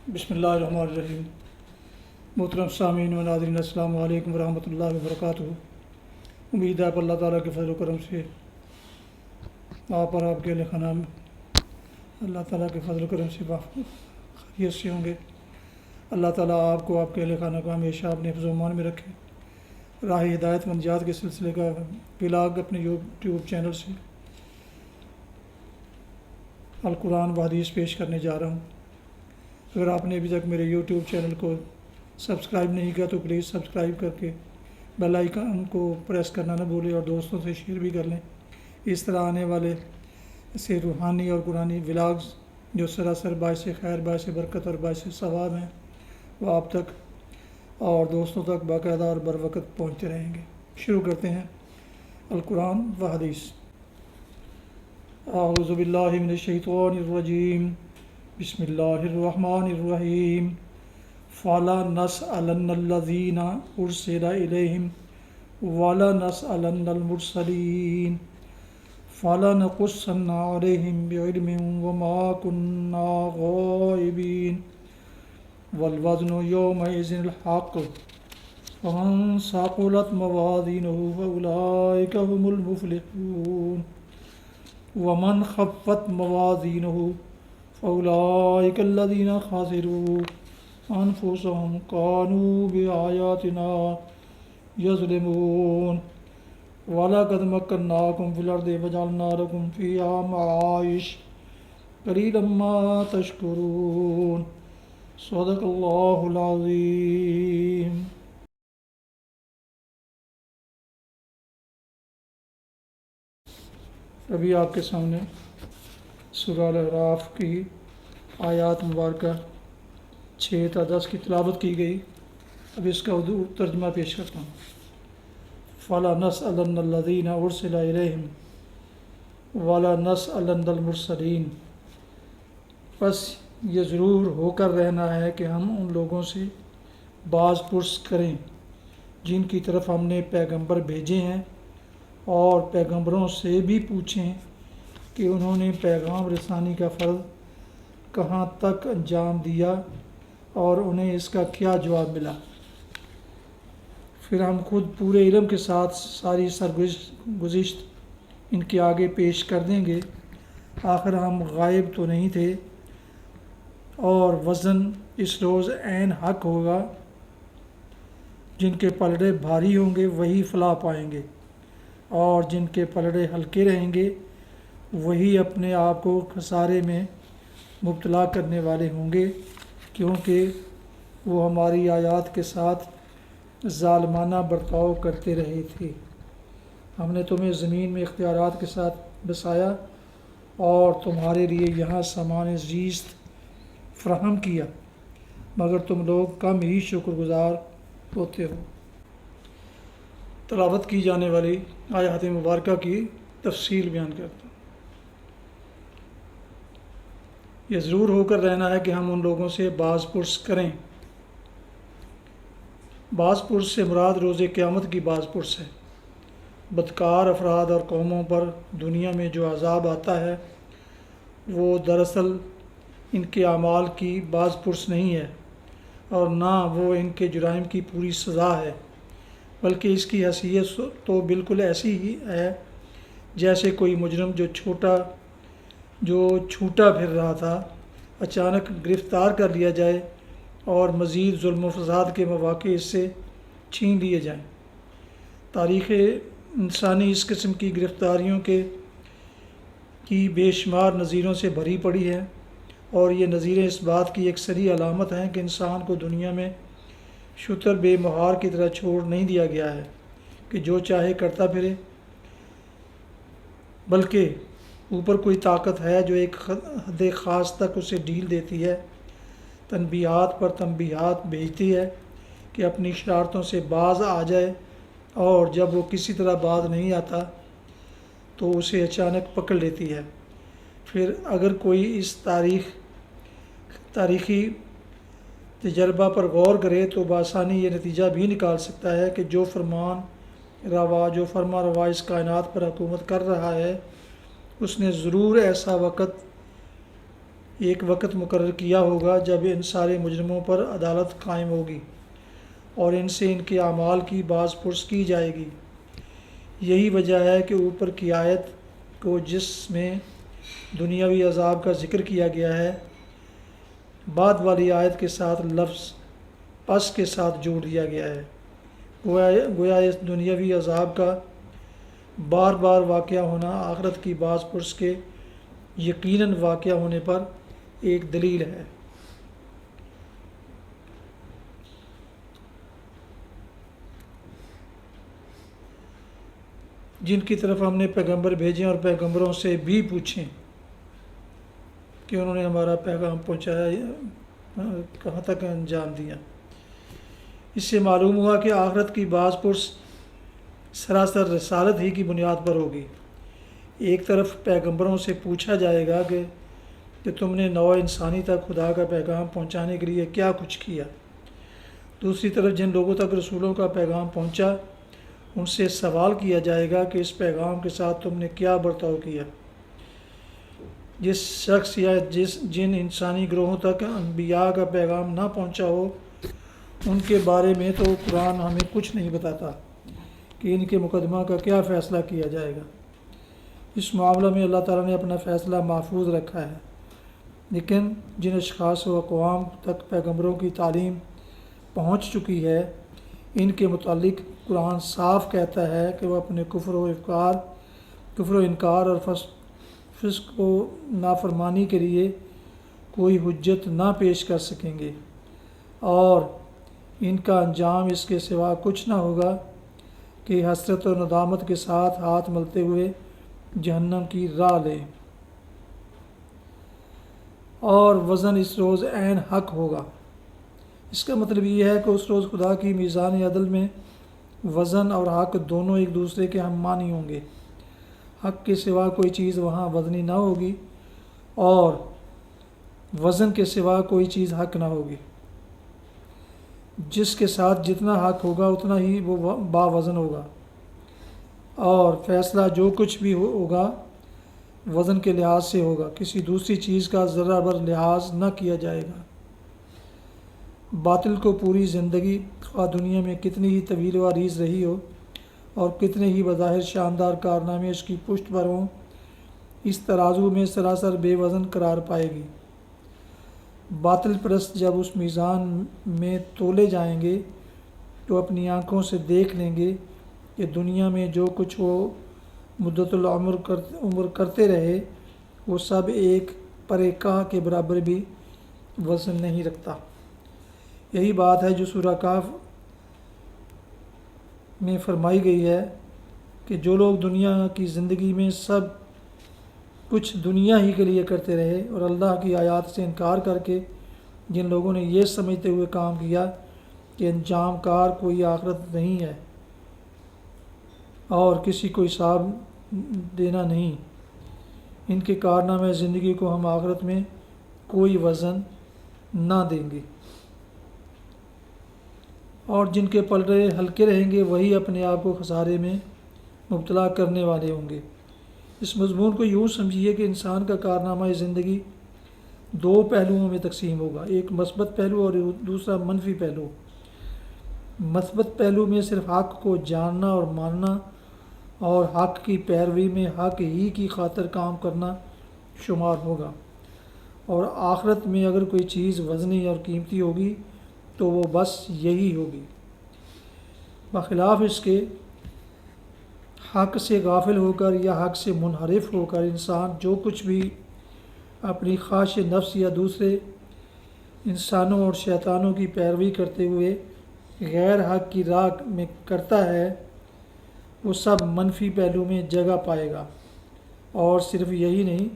بسم اللہ الرحمن الرحیم۔ محترم سامعین و ناظرین، السلام علیکم ورحمۃ اللہ وبرکاتہ۔ امید ہے کہ اللہ تعالیٰ کے فضل و کرم سے آپ اور آپ کے اہل خانہ اللہ تعالیٰ کے فضل و کرم سے خیریت سے ہوں گے۔ اللہ تعالیٰ آپ کو، آپ کے اہل خانہ کو ہمیشہ اپنے حفظ و امان میں رکھے۔ راہ ہدایت منجات کے سلسلے کا ولاگ اپنے یوٹیوب چینل سے القرآن و حدیث پیش کرنے جا رہا ہوں۔ اگر آپ نے ابھی تک میرے یوٹیوب چینل کو سبسکرائب نہیں کیا تو پلیز سبسکرائب کر کے بیل آئیکن کو پریس کرنا نہ بھولیں اور دوستوں سے شیئر بھی کر لیں۔ اس طرح آنے والے سے روحانی اور قرآنی ولاگز جو سراسر باعث خیر، باعث برکت اور باعث ثواب ہیں وہ آپ تک اور دوستوں تک باقاعدہ اور بر وقت پہنچتے رہیں گے۔ شروع کرتے ہیں القرآن و حدیث۔ اعوذ باللہ من الشیطان الرجیم، بسم اللہ الرحمن الرحیم۔ فَلَا نَسْأَلَنَّ الَّذِينَ أُرْسِلَ إِلَيْهِمْ وَلَا نَسْأَلَنَّ الْمُرْسَلِينَ فَلَنَقُصَّنَّ عَلَيْهِمْ بِعِلْمٍ وَمَا كُنَّا غَائِبِينَ وَالْوَزْنُ يَوْمَئِذٍ الْحَقُّ فَمَنْ ثَقُلَتْ مَوَازِينُهُ فَأُولَئِكَ هُمُ الْمُفْلِحُونَ وَمَنْ خَفَّتْ مَوَازِينُهُ فَأُولَئِكَ الَّذِينَ خَسِرُوا أَنفُسَهُمْ كَانُوا بِآيَاتِنَا يَظْلِمُونَ وَلَقَدْ مَكَّنَّاكُمْ فِي الْأَرْضِ وَجَعَلْنَا لَكُمْ فِيهَا مَعَايِشَ قَلِيلًا مَا تَشْكُرُونَ صدق اللہ العظیم۔ ابھی آپ کے سامنے سورہ الاعراف کی آیات مبارکہ 6 تا 10 کی تلاوت کی گئی۔ اب اس کا اردو ترجمہ پیش کرتا ہوں۔ فَلَا نَسْأَلَنَّ الَّذِينَ أُرْسِلَ إِلَيْهِمْ وَلَا نَسْأَلَنَّ الْمُرْسَلِينَ، بس یہ ضرور ہو کر رہنا ہے کہ ہم ان لوگوں سے باز پرس کریں جن کی طرف ہم نے پیغمبر بھیجے ہیں، اور پیغمبروں سے بھی پوچھیں کہ انہوں نے پیغام رسانی کا فرض کہاں تک انجام دیا اور انہیں اس کا کیا جواب ملا۔ پھر ہم خود پورے علم کے ساتھ ساری سرگزشت ان کے آگے پیش کر دیں گے۔ آخر ہم غائب تو نہیں تھے، اور وزن اس روز عین حق ہوگا۔ جن کے پلڑے بھاری ہوں گے وہی فلاح پائیں گے، اور جن کے پلڑے ہلکے رہیں گے وہی اپنے آپ کو خسارے میں مبتلا کرنے والے ہوں گے، کیونکہ وہ ہماری آیات کے ساتھ ظالمانہ برتاؤ کرتے رہے تھے۔ ہم نے تمہیں زمین میں اختیارات کے ساتھ بسایا اور تمہارے لیے یہاں سامان زیست فراہم کیا، مگر تم لوگ کم ہی شکر گزار ہوتے ہو۔ تلاوت کی جانے والی آیات مبارکہ کی تفصیل بیان کرتا ہوں۔ یہ ضرور ہو کر رہنا ہے کہ ہم ان لوگوں سے باز پرس کریں۔ باز پرس سے مراد روز قیامت کی باز پرس ہے۔ بدکار افراد اور قوموں پر دنیا میں جو عذاب آتا ہے وہ دراصل ان کے اعمال کی باز پرس نہیں ہے، اور نہ وہ ان کے جرائم کی پوری سزا ہے، بلکہ اس کی حیثیت تو بالکل ایسی ہی ہے جیسے کوئی مجرم جو چھوٹا پھر رہا تھا اچانک گرفتار کر لیا جائے اور مزید ظلم و فساد کے مواقع اس سے چھین لیے جائیں۔ تاریخ انسانی اس قسم کی گرفتاریوں کی بے شمار نظیروں سے بھری پڑی ہے، اور یہ نظیریں اس بات کی ایک صریح علامت ہیں کہ انسان کو دنیا میں شتر بے مہار کی طرح چھوڑ نہیں دیا گیا ہے کہ جو چاہے کرتا پھرے، بلکہ اوپر کوئی طاقت ہے جو ایک حد خاص تک اسے ڈھیل دیتی ہے، تنبیہات پر تنبیہات بھیجتی ہے کہ اپنی شرارتوں سے باز آ جائے، اور جب وہ کسی طرح باز نہیں آتا تو اسے اچانک پکڑ لیتی ہے۔ پھر اگر کوئی اس تاریخی تجربہ پر غور کرے تو بآسانی یہ نتیجہ بھی نکال سکتا ہے کہ جو فرما روا اس کائنات پر حکومت کر رہا ہے اس نے ضرور ایسا وقت ایک وقت مقرر کیا ہوگا جب ان سارے مجرموں پر عدالت قائم ہوگی اور ان سے ان کے اعمال کی باز پرس کی جائے گی۔ یہی وجہ ہے کہ اوپر کی آیت کو جس میں دنیاوی عذاب کا ذکر کیا گیا ہے، بعد والی آیت کے ساتھ لفظ پس کے ساتھ جوڑ دیا گیا ہے۔ گویا اس دنیاوی عذاب کا بار بار واقعہ ہونا آخرت کی باز پرس کے یقیناً واقعہ ہونے پر ایک دلیل ہے۔ جن کی طرف ہم نے پیغمبر بھیجے اور پیغمبروں سے بھی پوچھیں کہ انہوں نے ہمارا پیغام پہنچایا، کہاں تک انجام دیا۔ اس سے معلوم ہوا کہ آخرت کی باز پرس سراسر رسالت ہی کی بنیاد پر ہوگی۔ ایک طرف پیغمبروں سے پوچھا جائے گا کہ تم نے نوع انسانی تک خدا کا پیغام پہنچانے کے لیے کیا کچھ کیا۔ دوسری طرف جن لوگوں تک رسولوں کا پیغام پہنچا ان سے سوال کیا جائے گا کہ اس پیغام کے ساتھ تم نے کیا برتاؤ کیا۔ جس شخص یا جن انسانی گروہوں تک انبیاء کا پیغام نہ پہنچا ہو ان کے بارے میں تو قرآن ہمیں کچھ نہیں بتاتا کہ ان کے مقدمہ کا کیا فیصلہ کیا جائے گا۔ اس معاملہ میں اللہ تعالیٰ نے اپنا فیصلہ محفوظ رکھا ہے، لیکن جن اشخاص و اقوام تک پیغمبروں کی تعلیم پہنچ چکی ہے ان کے متعلق قرآن صاف کہتا ہے کہ وہ اپنے کفر و انکار اور فسق و نافرمانی کے لیے کوئی حجت نہ پیش کر سکیں گے، اور ان کا انجام اس کے سوا کچھ نہ ہوگا کہ حسرت و ندامت کے ساتھ ہاتھ ملتے ہوئے جہنم کی راہ لیں۔ اور وزن اس روز عین حق ہوگا۔ اس کا مطلب یہ ہے کہ اس روز خدا کی میزان عدل میں وزن اور حق دونوں ایک دوسرے کے ہم معنی ہوں گے۔ حق کے سوا کوئی چیز وہاں وزنی نہ ہوگی اور وزن کے سوا کوئی چیز حق نہ ہوگی۔ جس کے ساتھ جتنا حق ہوگا اتنا ہی وہ باوزن ہوگا، اور فیصلہ جو کچھ بھی ہوگا وزن کے لحاظ سے ہوگا، کسی دوسری چیز کا ذرہ بر لحاظ نہ کیا جائے گا۔ باطل کو پوری زندگی خواہ دنیا میں کتنی ہی طویل و عریض رہی ہو اور کتنے ہی بظاہر شاندار کارنامے اس کی پشت پر ہوں، اس ترازو میں سراسر بے وزن قرار پائے گی۔ باطل پرست جب اس میزان میں تولے جائیں گے تو اپنی آنکھوں سے دیکھ لیں گے کہ دنیا میں جو کچھ وہ مدت العمر کرتے رہے وہ سب ایک پرے کاہ کے برابر بھی وزن نہیں رکھتا۔ یہی بات ہے جو سورہ کہف میں فرمائی گئی ہے کہ جو لوگ دنیا کی زندگی میں سب کچھ دنیا ہی کے لیے کرتے رہے اور اللہ کی آیات سے انکار کر کے جن لوگوں نے یہ سمجھتے ہوئے کام کیا کہ انجام کار کوئی آخرت نہیں ہے اور کسی کو حساب دینا نہیں، ان کے کارنامے زندگی کو ہم آخرت میں کوئی وزن نہ دیں گے، اور جن کے پلڑے ہلکے رہیں گے وہی اپنے آپ کو خسارے میں مبتلا کرنے والے ہوں گے۔ اس مضمون کو یوں سمجھیے کہ انسان کا کارنامہ زندگی دو پہلوؤں میں تقسیم ہوگا، ایک مثبت پہلو اور دوسرا منفی پہلو۔ مثبت پہلو میں صرف حق کو جاننا اور ماننا اور حق کی پیروی میں حق ہی کی خاطر کام کرنا شمار ہوگا، اور آخرت میں اگر کوئی چیز وزنی اور قیمتی ہوگی تو وہ بس یہی ہوگی۔ بخلاف اس کے حق سے غافل ہو کر یا حق سے منحرف ہو کر انسان جو کچھ بھی اپنی خواہش نفس یا دوسرے انسانوں اور شیطانوں کی پیروی کرتے ہوئے غیر حق کی راہ میں کرتا ہے وہ سب منفی پہلو میں جگہ پائے گا، اور صرف یہی نہیں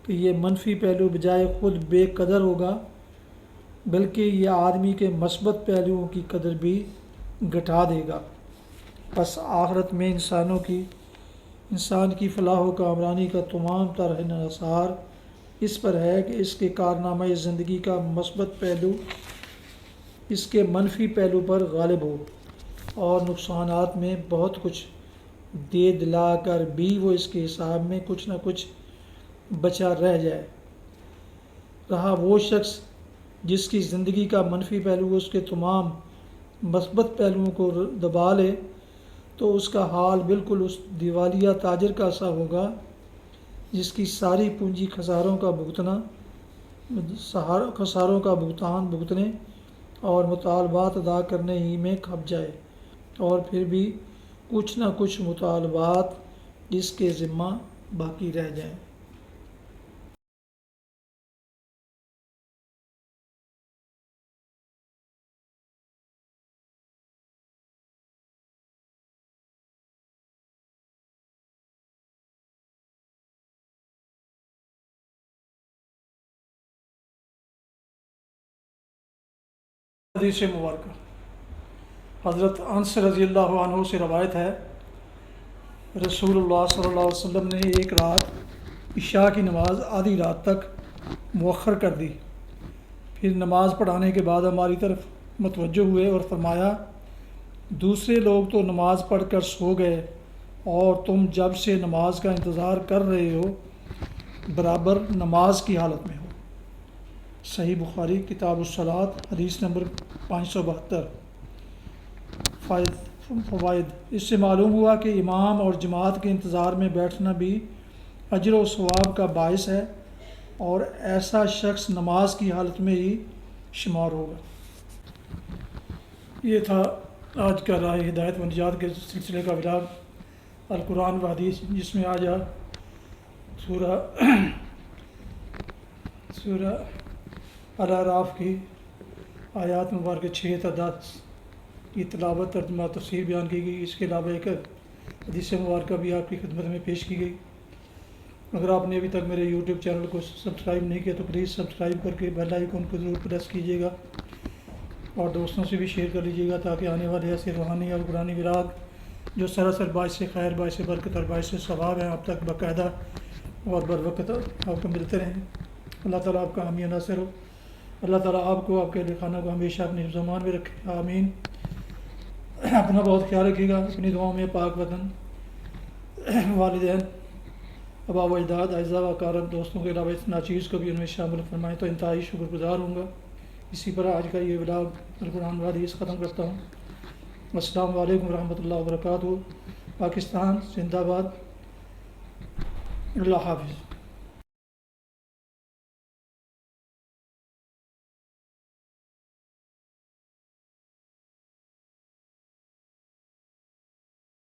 کہ یہ منفی پہلو بجائے خود بے قدر ہوگا بلکہ یہ آدمی کے مثبت پہلوؤں کی قدر بھی گھٹا دے گا۔ پس آخرت میں انسان کی فلاح و کامرانی کا تمام تر انحصار اس پر ہے کہ اس کے کارنامہ زندگی کا مثبت پہلو اس کے منفی پہلو پر غالب ہو اور نقصانات میں بہت کچھ دے دلا کر بھی وہ اس کے حساب میں کچھ نہ کچھ بچا رہ جائے۔ رہا وہ شخص جس کی زندگی کا منفی پہلو اس کے تمام مثبت پہلوؤں کو دبا لے تو اس کا حال بالکل اس دیوالیہ تاجر کا سا ہوگا جس کی ساری پونجی خساروں کا بھگتان بھگتنے اور مطالبات ادا کرنے ہی میں کھپ جائے، اور پھر بھی کچھ نہ کچھ مطالبات اس کے ذمہ باقی رہ جائیں۔ حدیث مبارکہ حضرت انس رضی اللہ عنہ سے روایت ہے، رسول اللہ صلی اللہ علیہ وسلم نے ایک رات عشاء کی نماز آدھی رات تک مؤخر کر دی، پھر نماز پڑھانے کے بعد ہماری طرف متوجہ ہوئے اور فرمایا، دوسرے لوگ تو نماز پڑھ کر سو گئے اور تم جب سے نماز کا انتظار کر رہے ہو برابر نماز کی حالت میں ہو۔ صحیح بخاری کتاب الصلاۃ حدیث نمبر 572۔ فوائد: اس سے معلوم ہوا کہ امام اور جماعت کے انتظار میں بیٹھنا بھی اجر و ثواب کا باعث ہے، اور ایسا شخص نماز کی حالت میں ہی شمار ہوگا۔ یہ تھا آج کا راہ ہدایت و نجات کے سلسلے کا ولاگ القرآن و حدیث، جس میں آج سورہ الاعراف کی آیات مبارکہ 6 تا 10 کی تلاوت، ترجمہ، تفسیر بیان کی گئی۔ اس کے علاوہ ایک حدیث مبارکہ بھی آپ کی خدمت میں پیش کی گئی۔ اگر آپ نے ابھی تک میرے یوٹیوب چینل کو سبسکرائب نہیں کیا تو پلیز سبسکرائب کر کے بیل آئیکن کو ضرور پریس کیجیے گا، اور دوستوں سے بھی شیئر کر لیجیے گا تاکہ آنے والے ایسے روحانی اور قرآنی ولاگ جو سراسر باعث خیر، باعث برکت اور باعث ثواب ہیں آپ تک باقاعدہ اور بروقت آپ کو ملتے رہیں۔ اللہ تعالیٰ آپ کا حامی ناصر ہو۔ اللہ تعالیٰ آپ کو، آپ کے اہل خانہ کو ہمیشہ اپنے حفظ و امان میں رکھے، آمین۔ اپنا بہت خیال رکھیے گا۔ اپنی دعاؤں میں پاک وطن، والدین، آباء و اجداد، اعزاء و اقارب، دوستوں کے علاوہ اس ناچیز کو بھی ان میں شامل فرمائیں تو انتہائی شکر گزار ہوں گا۔ اسی پر آج کا یہ ولاگ القرآن و حدیث ختم کرتا ہوں۔ السلام علیکم ورحمۃ اللہ وبرکاتہ۔ پاکستان زندہ باد۔ اللہ حافظ۔